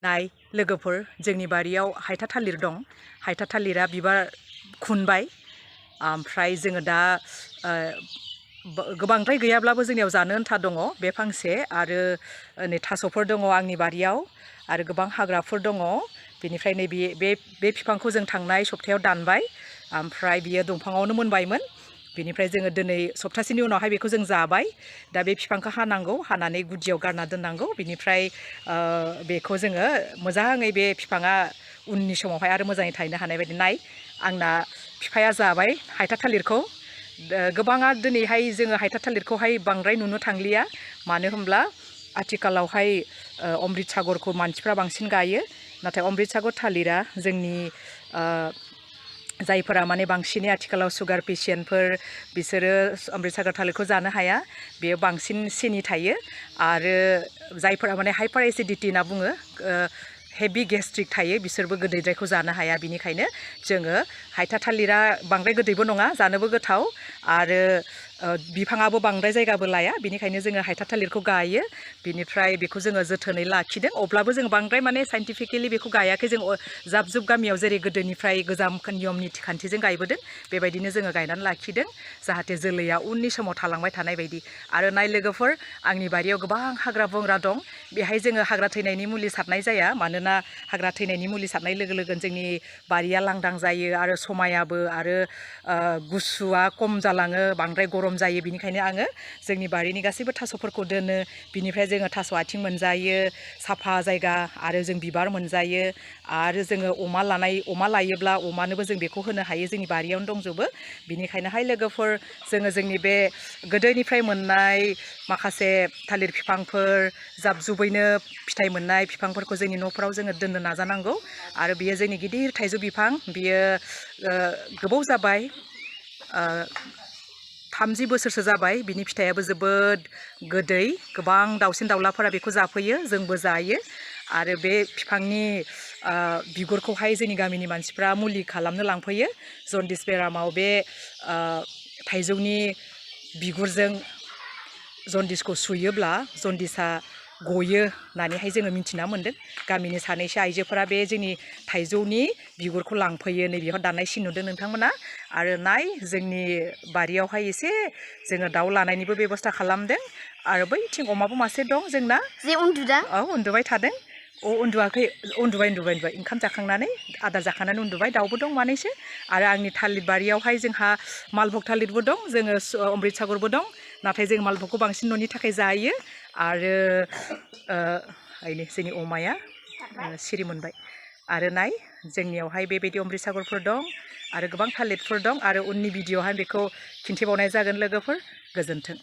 नाय लोगोफोर जोंनि बारियाव हायथा थालिर दं हायथा थालिरा बिबार खुनबाय ओमफ्राय जोङो दा गोबांद्राय गैयाब्लाबो जोंनियाव जानो आन्था दङ बे फांसे आरो नै थास'फोर दङ आंनि बारियाव आरो गोबां हाग्राफोर दङ बेनिफ्राय नै बे बिफांखौ जों थांनाय सप्तायाव दानबाय ओमफ्राय बियो दंफाङावनो मोनबायमोन बेनिफ्राय जोङो दिनै सप्तासेनि उनावहाय बेखौ जों जाबाय दा बे बिफांखौ हानांगौ हानानै गुदियाव गारना दोननांगौ बिनिफ्राय बेखौ जोङो मोजाङै बे बिफाङा उननि समावहाय आरो मोजाङै थायनो हानाय बायदि नाय आंना बिफाया जाबाय हायथा थालिरखौ गोबाङा दिनैहाय जोङो हायथा थालिरखौहाय बांद्राय नुनो थांलिया मानो होनब्ला आथिखालावहाय अमृत सागरखौ मानसिफ्रा बांसिन गायो नाथाय अमृत सागर थालिरा जोंनि जायफोरा माने बांसिनै आथिखालाव सुगार पेशेन्टफोर बिसोरो अमृत सागर थालिरखौ जानो हाया बेयो बांसिन सिनि थायो आरो जायफोरा माने हाइपार एसिडिटी होनना बुङो हेभि गेस्ट्रिक थायो बिसोरबो गोदैद्रायखौ जानो हाया बिनिखायनो जोङो हायथा थालिरा बांद्राय गोदैबो नङा जानोबो गोथाव आरो बिफाङाबो बांद्राय जायगाबो लाया बिनिखायनो जोङो हायथा थालिरखौ गायो बिनिफ्राय बेखौ जोङो जोथोनै लाखिदों अब्लाबो जों बांद्राय माने साइन्टिफिकेलि बेखौ गायाखै जों जाब जुब गामियाव जेरै गोदोनिफ्राय गोजाम नियम निथि खान्थिजों गायबोदों बेबायदिनो जोङो गायनानै लाखिदों जाहाथे जोलैया उननि समाव थालांबाय थानाय बायदि आरो नाय लोगोफोर आंनि बारियाव गोबां हाग्रा बंग्रा दं बेहाय जोङो हाग्रा थैनायनि मुलि सारनाय जाया मानोना हाग्रा थैनायनि मुलि सारनाय लोगो लोगोनो जोंनि बारिया लांदां जायो आरो समायाबो आरो गुसुआ खम जालाङो बांद्राय गरम जायो बिनिखायनो आङो जोंनि बारिनि गासैबो थास'फोरखौ दोनो बिनिफ्राय जोङो थास' आथिं मोनजायो साफा जायगा आरो जों बिबार मोनजायो आरो जोङो अमा लायोब्ला अमानोबो जों बेखौ होनो हायो जोंनि बारियावनो दंजोबो बिनिखायनोहाय लोगोफोर जोङो जोंनि बे गोदोनिफ्राय मोननाय माखासे थालिर बिफांफोर जाब जुबैनो फिथाइ मोननाय बिफांफोरखौ जोंनि न'फोराव जोङो दोननो नाजानांगौ आरो बियो जोंनि गिदिर थाइजौ बिफां बियो गोबाव जाबाय 30 बोसोरसो जाबाय बिनि फिथाइयाबो जोबोद गोदै गोबां दाउसिन दाउलाफोरा बेखौ जाफैयो जोंबो जायो आरो बे बिफांनि बिगुरखौहाय जोंनि गामिनि मानसिफ्रा मुलि खालामनो लांफैयो जन्दिस बेरामाव बे थाइजौनि बिगुरजों जन्दिसखौ सुयोब्ला जन्दिसा गयो होननानैहाय जोङो मिथिना मोन्दों गामिनि सानैसो आइजोफोरा बे जोंनि थाइजौनि बिगुरखौ लांफैयो नैबेयाव दाननाय सिन नुदों नोंथांमोना आरो नाय जोंनि बारियावहाय एसे जोङो दाउ लानायनिबो बेबस्था खालामदों आरो बैथिं अमाबो मासे दं जोंना जे उन्दुदों औ उन्दुबाय थादों उन्दुवाखै उन्दुबाय ओंखाम जाखांनानै आदार जाखांनानै उन्दुबाय दाउबो दं मानैसो आरो आंनि थालिर बारियावहाय जोंहा मालभग थालिरबो दं जोङो अमृत सागरबो दं नाथाय जों मालभगखौ बांसिन न'नि थाखाय जायो आरो जोंनि अमाया सिरि मोनबाय आरो नाय जोंनियावहाय बेबायदि अमृत सागरफोर दं आरो गोबां थालिरफोर दं आरो उननि भिडिअ'आवहाय बेखौ खिन्थिबावनाय जागोन लोगोफोर गोजोन्थों।